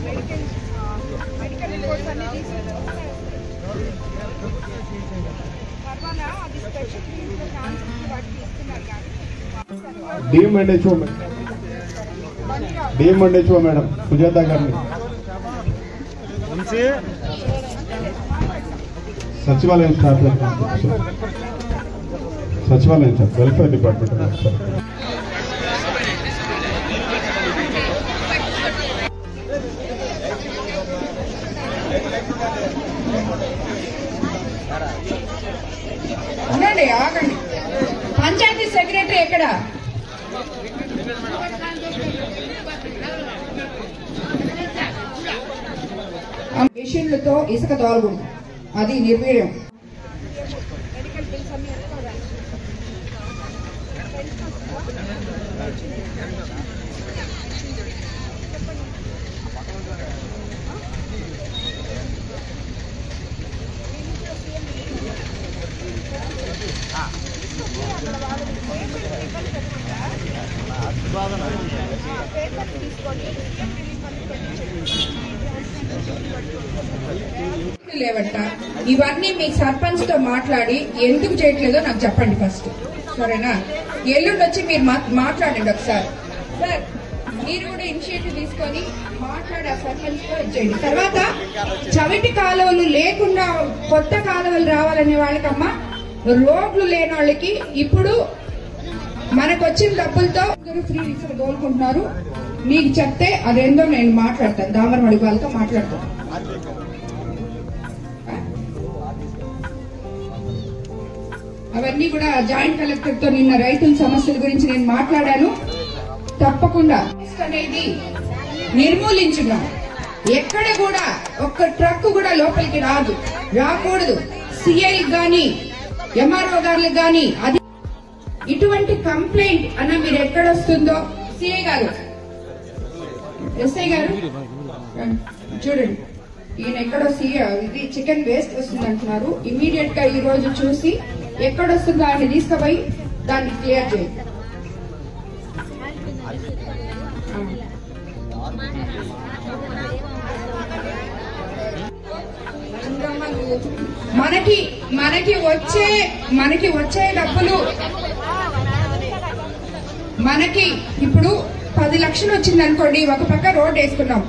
Medical reports అన్ని తీసుకుంటాం. పర్వాలా అది స్పెషల్ టీమ్స్లో ఛాన్సెస్ వాటికి ఇస్తున్నారు కానీ డిఎంఎండ్హెచ్ఓ మేడం సుజాత గారిని సచివాలయం స్టాఫ్ వెల్ఫేర్ డిపార్ట్మెంట్ ఉండండి, ఆగండి. పంచాయతీ సెక్రటరీ ఎక్కడ? మిషన్లతో ఇసుక తోలకూడదు, అది నిర్వీర్యం. లేవట ఇవన్నీ మీ సర్పంచ్ తో మాట్లాడి ఎందుకు చేయట్లేదో నాకు చెప్పండి ఫస్ట్, సరేనా? ఎల్లుండి వచ్చి మీరు మాట్లాడండి ఒకసారి. సార్ మీరు కూడా ఇనిషియేటివ్ తీసుకొని మాట్లాడి ఆ సర్పంచ్ తో చేయండి. తర్వాత చవిటి కాలువలు లేకుండా కొత్త కాలువలు రావాలనే వాళ్ళకమ్మా, రోడ్లు లేని వాళ్ళకి ఇప్పుడు మనకు వచ్చిన డబ్బులతో ఫ్రీ ఇసుక తోలుకుంటున్నారు. మీకు చెప్తే అదేందో నేను మాట్లాడతాను, దామరమడి వాళ్ళతో మాట్లాడతాను. అవన్నీ కూడా జాయింట్ కలెక్టర్ తో నిన్న రైతుల సమస్యల గురించి నేను మాట్లాడాను. తప్పకుండా అనేది నిర్మూలించున్నాం. ఎక్కడ కూడా ఒక్క ట్రక్ కూడా లోపలికి రాకూడదు. సిఐ గాని ఎంఆర్ఓ గారికి గాని అది ఇటువంటి కంప్లైంట్ అన్న మీరు ఎక్కడ వస్తుందో సిఐ గారు, ఎస్ఐ గారు చూడండి, ఈయన ఎక్కడో ఇది చికెన్ వేస్ట్ వస్తుంది అంటున్నారు. ఇమీడియట్ గా ఈ రోజు చూసి ఎక్కడొస్తుందో ఆయన తీసుకుపోయి దాన్ని క్లియర్ చేయండి. మనకి వచ్చే డబ్బులు మనకి ఇప్పుడు 10 లక్షలు వచ్చింది అనుకోండి, ఒక పక్క రోడ్ వేసుకున్నాం.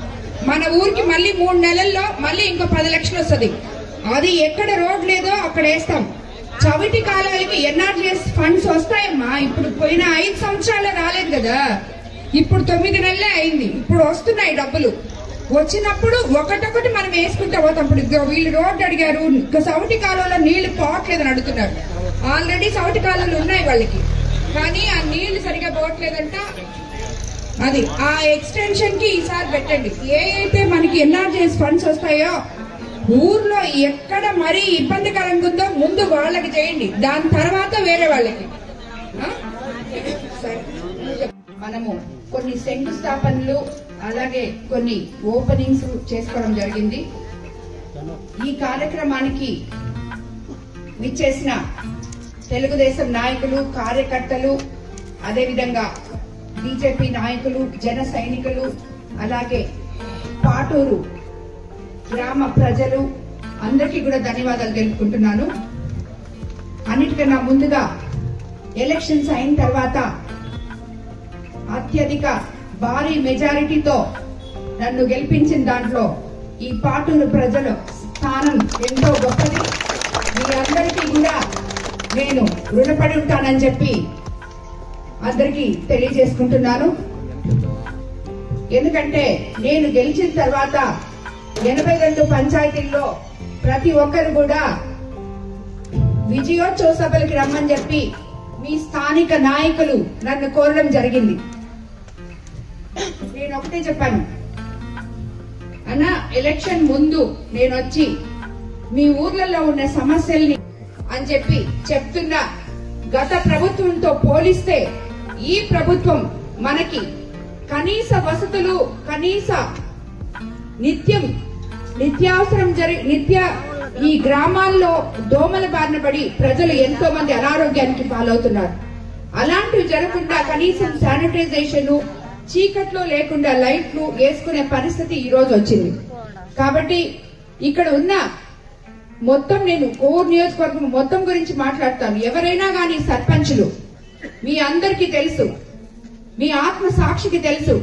మన ఊరికి మళ్ళీ 3 నెలల్లో మళ్ళీ ఇంకో 10 లక్షలు వస్తుంది. అది ఎక్కడ రోడ్ లేదో అక్కడ వేస్తాం. చవిటి కాలాలకి ఎన్ఆర్జీఎస్ ఫండ్స్ వస్తాయమ్మా. ఇప్పుడు పోయిన 5 సంవత్సరాలు రాలేదు కదా, ఇప్పుడు 9 నెలలే అయింది. ఇప్పుడు వస్తున్నాయి డబ్బులు. వచ్చినప్పుడు ఒకటొకటి మనం వేసుకుంటా పోతాం. ఇప్పుడు వీళ్ళు రోడ్డు అడిగారు, సౌటి కాలంలో నీళ్లు పోవట్లేదని అడుగుతున్నారు. ఆల్రెడీ సౌటి కాలంలో ఉన్నాయి వాళ్ళకి, కానీ ఆ నీళ్లు సరిగా పోవట్లేదంట. అది ఆ ఎక్స్టెన్షన్ కి ఈసారి పెట్టండి. ఏ అయితే మనకి ఎన్ఆర్జీఎస్ ఫండ్స్ వస్తాయో ఊర్లో ఎక్కడ మరీ ఇబ్బందికరంగా ఉందో ముందు వాళ్ళకి చేయండి, దాని తర్వాత వేరే వాళ్ళకి. మనము కొన్ని శంకుస్థాపనలు అలాగే కొన్ని ఓపెనింగ్స్ చేసుకోవడం జరిగింది. ఈ కార్యక్రమానికి విచ్చేసిన తెలుగుదేశం నాయకులు, కార్యకర్తలు, అదేవిధంగా బీజేపీ నాయకులు, జన సైనికులు, అలాగే పాటూరు గ్రామ ప్రజలు అందరికీ కూడా ధన్యవాదాలు తెలుపుకుంటున్నాను. అన్నిటికన్నా ముందుగా ఎలక్షన్స్ అయిన తర్వాత అత్యధిక భారీ మెజారిటీతో నన్ను గెలిపించిన దాంట్లో ఈ పాటూరు ప్రజల స్థానం ఎంతో గొప్పది. మీరందరికీ కూడా నేను రుణపడి ఉంటానని చెప్పి అందరికీ తెలియజేసుకుంటున్నాను. ఎందుకంటే నేను గెలిచిన తర్వాత 82 పంచాయతీల్లో ప్రతి ఒక్కరు కూడా విజయోత్సవ సభలకి రమ్మని చెప్పి మీ స్థానిక నాయకులు నన్ను కోరడం జరిగింది. నేను ఒకటే చెప్పాను, అన్న ఎలక్షన్ ముందు నేను వచ్చి మీ ఊర్లలో ఉన్న సమస్యల్ని అని చెప్పి చెప్తున్నా. గత ప్రభుత్వంతో పోలిస్తే ఈ ప్రభుత్వం మనకి కనీస వసతులు, కనీస నిత్యావసరం ఈ గ్రామాల్లో దోమల బారిన పడి ప్రజలు ఎంతో మంది అనారోగ్యానికి పాలవుతున్నారు. అలాంటివి జరగకుండా కనీసం శానిటైజేషన్, చీకట్లో లేకుండా లైట్లు వేసుకునే పరిస్థితి ఈ రోజు వచ్చింది. కాబట్టి ఇక్కడ ఉన్న మొత్తం నేను కోర్ నియోజకవర్గం మొత్తం గురించి మాట్లాడతాను. ఎవరైనా గాని సర్పంచులు మీ అందరికీ తెలుసు, మీ ఆత్మ సాక్షికి తెలుసు,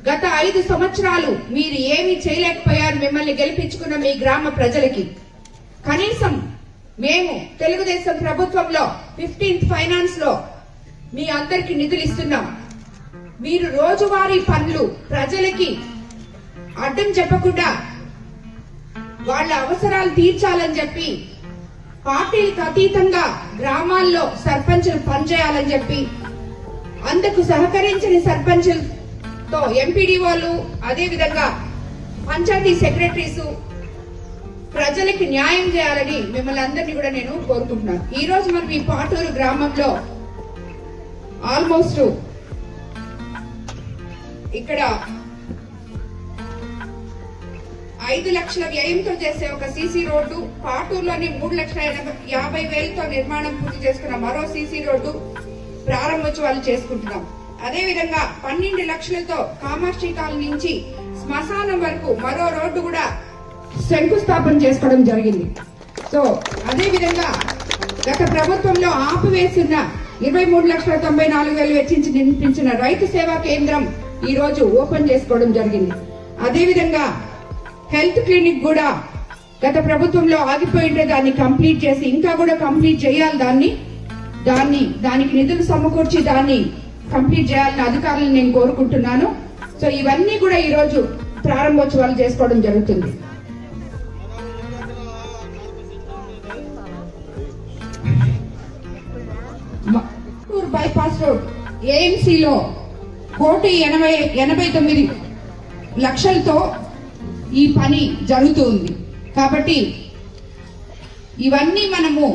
గత 5 సంవత్సరాలు మీరు ఏమీ చేయలేకపోయారు. మిమ్మల్ని గెలిపించుకున్న మీ గ్రామ ప్రజలకి కనీసం మేము తెలుగుదేశం ప్రభుత్వంలో 15th ఫైనాన్స్ లో మీ అందరికి నిధులు ఇస్తున్నాం. మీరు రోజువారీ పనులు ప్రజలకి అడ్డం చెప్పకుండా వాళ్ళ అవసరాలు తీర్చాలని చెప్పి పార్టీలకు అతీతంగా గ్రామాల్లో సర్పంచులు పనిచేయాలని చెప్పి అందుకు సహకరించిన సర్పంచులతో ఎంపీడీఓలు, అదేవిధంగా పంచాయతీ సెక్రటరీస్ ప్రజలకి న్యాయం చేయాలని మిమ్మల్ని అందరినీ కూడా నేను కోరుకుంటున్నాను. ఈ రోజు మనం ఈ పాటూరు గ్రామంలో ఆల్మోస్ట్ ఇక్కడ 5 లక్షల వ్యయంతో చేసే ఒక సీసీ రోడ్డు, పాటూరులోని 3,50,000తో నిర్మాణం పూర్తి చేసుకున్న మరో సీసీ రోడ్డు ప్రారంభోత్సవాలు చేసుకుంటున్నాం. అదేవిధంగా 12 లక్షలతో కామాక్షి కాలనీ నుంచి శ్మశానం వరకు మరో రోడ్డు కూడా శంకుస్థాపన చేసుకోవడం జరిగింది. సో అదేవిధంగా గత ప్రభుత్వంలో ఆపివేసిన 23,94,000 వెచ్చించి నిర్మించిన రైతు సేవా కేంద్రం ఈ రోజు ఓపెన్ చేసుకోవడం జరిగింది. అదేవిధంగా హెల్త్ క్లినిక్ కూడా గత ప్రభుత్వంలో ఆగిపోయింటే దాన్ని కంప్లీట్ చేసి ఇంకా కూడా కంప్లీట్ చేయాలి. దానికి నిధులు సమకూర్చి దాన్ని కంప్లీట్ చేయాలని అధికారులను నేను కోరుకుంటున్నాను. సో ఇవన్నీ కూడా ఈ రోజు ప్రారంభోత్సవాలు చేసుకోవడం జరుగుతుంది. బైపాస్ రోడ్ ఏఎంసీలో 1,89,00,000తో ఈ పని జరుగుతుంది. కాబట్టి ఇవన్నీ మనము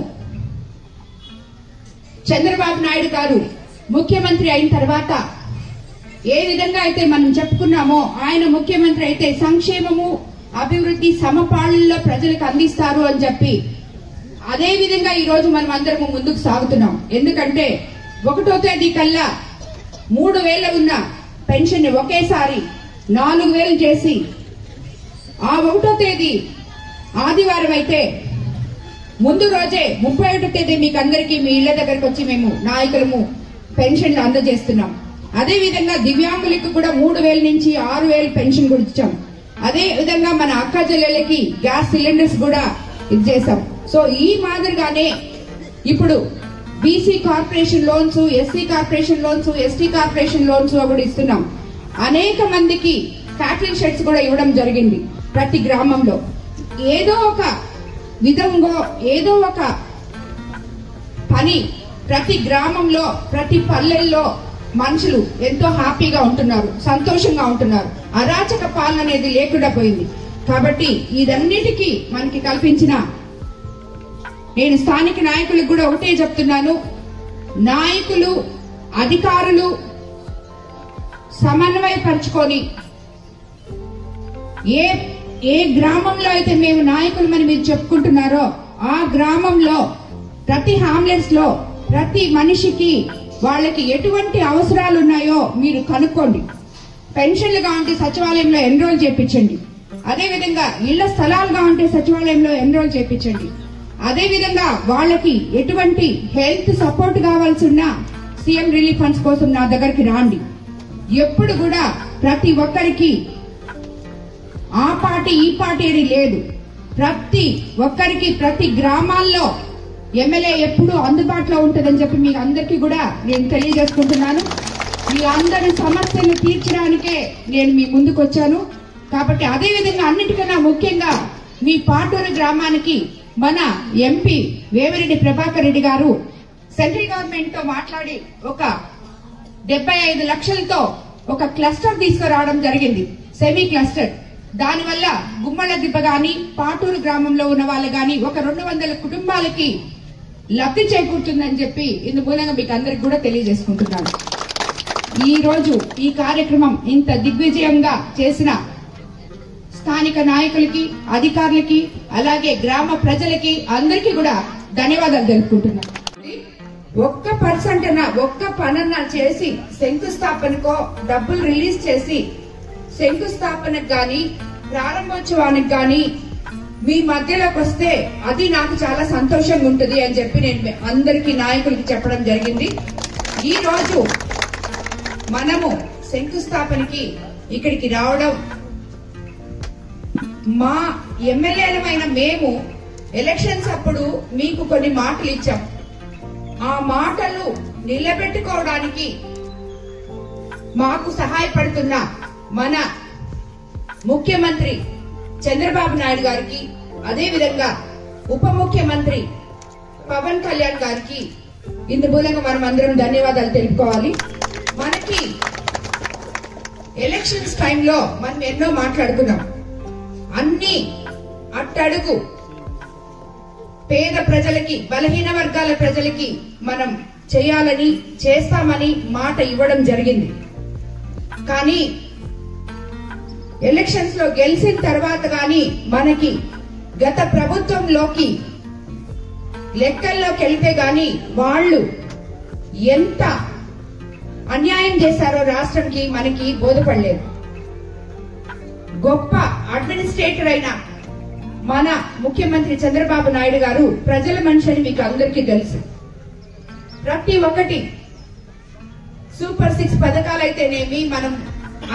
చంద్రబాబు నాయుడు గారు ముఖ్యమంత్రి అయిన తర్వాత ఏ విధంగా అయితే మనం చెప్పుకున్నామో, ఆయన ముఖ్యమంత్రి అయితే సంక్షేమము అభివృద్ధి సమపాళ్లలో ప్రజలకు అందిస్తారు అని చెప్పి అదే విధంగా ఈ రోజు మనం అందరము ముందుకు సాగుతున్నాం. ఎందుకంటే 1వ తేదీ కల్లా 3,000 ఉన్న పెన్షన్ ని ఒకేసారి 4,000 చేసి ఆ 1వ తేదీ ఆదివారం అయితే ముందు రోజే 31వ తేదీ మీకు అందరికీ మీ ఇళ్ల దగ్గరకు వచ్చి మేము నాయకులము పెన్షన్లు అందజేస్తున్నాం. అదే విధంగా దివ్యాంగులకు కూడా 3,000 నుంచి 6,000 పెన్షన్ కూడా ఇచ్చాం. అదే విధంగా మన అక్క చెల్లెళ్ళకి గ్యాస్ సిలిండర్స్ కూడా ఇచ్చేసాం. సో ఈ మాదిరిగానే ఇప్పుడు BC corporation loans, SC corporation loans, ST corporation loans కూడా ఇస్తున్నాం. అనేక మందికి ఫ్యాక్టరీ షెడ్స్ కూడా ఇవ్వడం జరిగింది. ప్రతి గ్రామంలో ఏదో ఒక విధంగా ఏదో ఒక పని ప్రతి గ్రామంలో ప్రతి పల్లెల్లో మనుషులు ఎంతో హ్యాపీగా ఉంటున్నారు, సంతోషంగా ఉంటున్నారు. అరాచక పాలన అనేది లేకుండా పోయింది. కాబట్టి ఇదన్నిటికీ మనకి కల్పించిన నేను స్థానిక నాయకులకు కూడా ఒకటే చెప్తున్నాను, నాయకులు అధికారులు సమన్వయపరుచుకొని ఏ గ్రామంలో అయితే మేము నాయకులమని మీరు చెప్పుకుంటున్నారో ఆ గ్రామంలో ప్రతి హామ్లెట్స్ లో ప్రతి మనిషికి వాళ్ళకి ఎటువంటి అవసరాలు ఉన్నాయో మీరు కనుక్కోండి. పెన్షన్లుగా ఉంటే సచివాలయంలో ఎన్రోల్ చేయించండి. అదేవిధంగా ఇళ్ల స్థలాలుగా ఉంటే సచివాలయంలో ఎన్రోల్ చేయించండి. అదేవిధంగా వాళ్ళకి ఎటువంటి హెల్త్ సపోర్ట్ కావాల్సి ఉన్నా సీఎం రిలీఫ్ ఫండ్స్ కోసం నా దగ్గరికి రాండి. ఎప్పుడు కూడా ప్రతి ఒక్కరికి ఆ పార్టీ ఈ పార్టీ అని లేదు. ప్రతి ఒక్కరికి ప్రతి గ్రామాల్లో ఎమ్మెల్యే ఎప్పుడు అందుబాటులో ఉంటుందని చెప్పి మీకు అందరికీ కూడా నేను తెలియజేసుకుంటున్నాను. మీ అందరి సమస్యలు తీర్చడానికే నేను మీ ముందుకు వచ్చాను. కాబట్టి అదేవిధంగా అన్నిటికన్నా ముఖ్యంగా మీ పాటూరు గ్రామానికి మన ఎంపీ వేమిరెడ్డి ప్రభాకర్ రెడ్డి గారు సెంట్రల్ గవర్నమెంట్ తో మాట్లాడి ఒక 75 లక్షలతో ఒక క్లస్టర్ తీసుకురావడం జరిగింది, సెమీ క్లస్టర్. దానివల్ల గుమ్మల దిబ్బ గాని పాటూరు గ్రామంలో ఉన్న వాళ్ళు గాని ఒక 200 కుటుంబాలకి లబ్ధి చేకూరుతుందని చెప్పి ఇందు మూలంగా మీకు అందరికి కూడా తెలియజేసుకుంటున్నాను. ఈ రోజు ఈ కార్యక్రమం ఇంత దిగ్విజయంగా చేసిన స్థానిక నాయకులకి, అధికారులకి, అలాగే గ్రామ ప్రజలకి అందరికీ కూడా ధన్యవాదాలు తెలుపుకుంటున్నాను. 1% అన్న ఒక్క పనన్నా చేసి శంకుస్థాపనకో డబ్బులు రిలీజ్ చేసి శంకుస్థాపనకు గాని ప్రారంభోత్సవానికి గాని మీ మధ్యలోకి వస్తే అది నాకు చాలా సంతోషంగా ఉంటుంది అని చెప్పి నేను అందరికీ నాయకులకి చెప్పడం జరిగింది. ఈ రోజు మనము శంకుస్థాపనకి ఇక్కడికి రావడం, మా ఎమ్మెల్యేలమైన మేము ఎలక్షన్స్ అప్పుడు మీకు కొన్ని మాటలు ఇచ్చాం. ఆ మాటలు నిలబెట్టుకోవడానికి మాకు సహాయపడుతున్న మన ముఖ్యమంత్రి చంద్రబాబు నాయుడు గారికి, అదే విధంగా ఉప ముఖ్యమంత్రి పవన్ కళ్యాణ్ గారికి ఇందు మూలంగా మనం అందరం ధన్యవాదాలు తెలుపుకోవాలి. మనకి ఎలక్షన్స్ టైంలో మనం ఎన్నో మాట్లాడుకున్నాం. అన్ని అట్టడుగు పేద ప్రజలకి, బలహీన వర్గాల ప్రజలకి మనం చేయాలని, చేస్తామని మాట ఇవ్వడం జరిగింది. కానీ ఎలక్షన్స్ లో గెలిచిన తర్వాత గాని మనకి గత ప్రభుత్వంలోకి లెక్కల్లోకి వెళ్తే గాని వాళ్ళు ఎంత అన్యాయం చేశారో రాష్ట్రంకి మనకి బోధపడలేదు. గొప్ప అడ్మినిస్ట్రేటర్ అయిన మన ముఖ్యమంత్రి చంద్రబాబు నాయుడు గారు ప్రజల మనిషి అని మీకు అందరికీ తెలుసు. ప్రతి ఒక్కటి సూపర్ 6 పథకాలైతేనేమి, మనం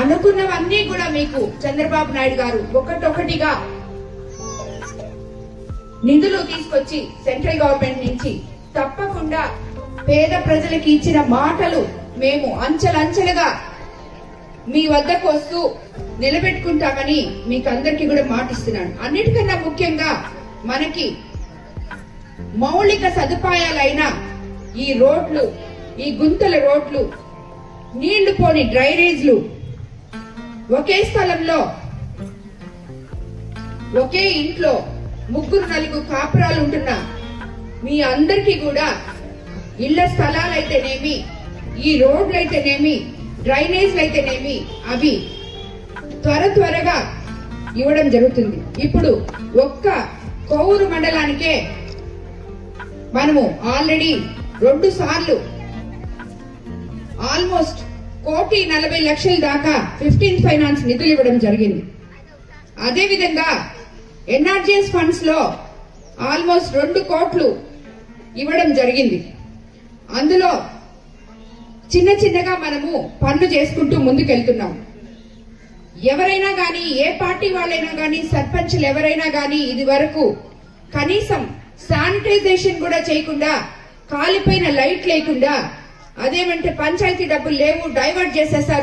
అనుకున్నవన్నీ కూడా మీకు చంద్రబాబు నాయుడు గారు ఒకటొకటిగా నిధులు తీసుకొచ్చి సెంట్రల్ గవర్నమెంట్ నుంచి తప్పకుండా పేద ప్రజలకి ఇచ్చిన మాటలు మేము అంచెలంచెలుగా మీ వద్దకు వస్తూ నిలబెట్టుకుంటామని మీకు అందరికీ కూడా మాటిస్తున్నాను. అన్నిటికన్నా ముఖ్యంగా మనకి మౌలిక సదుపాయాలైన ఈ రోడ్లు, ఈ గుంతల రోడ్లు, నీళ్లు పోని డ్రైనేజ్లు, ఒకే స్థలంలో ఒకే ఇంట్లో 3-4 కాపురాలు ఉంటున్న మీ అందరికీ కూడా ఇళ్ల స్థలాలైతేనేమి, ఈ రోడ్లైతేనేమి, డ్రైనేజ్లు అయితేనేమి అవి త్వరగా ఇవ్వడం జరుగుతుంది. ఇప్పుడు ఒక్క కోవూరు మండలానికే మనము ఆల్రెడీ 2 సార్లు ఆల్మోస్ట్ 1,40,00,000 దాకా 15 ఫైనాన్స్ నిధులు ఇవ్వడం జరిగింది. అదే విధంగా ఎన్ఆర్జీఎస్ ఫండ్స్ లో ఆల్మోస్ట్ 2 కోట్లు ఇవ్వడం జరిగింది. అందులో చిన్నగా మనము పనులు చేసుకుంటూ ముందుకెళ్తున్నాం. ఎవరైనా గాని, ఏ పార్టీ వాళ్ళైనా గాని, సర్పంచ్లు ఎవరైనా గాని ఇది వరకు కనీసం శానిటైజేషన్ కూడా చేయకుండా, కాలిపోయిన లైట్ లేకుండా, అదేమంటే పంచాయతీ డబ్బులు లేవు, డైవర్ట్ చేసేశారు.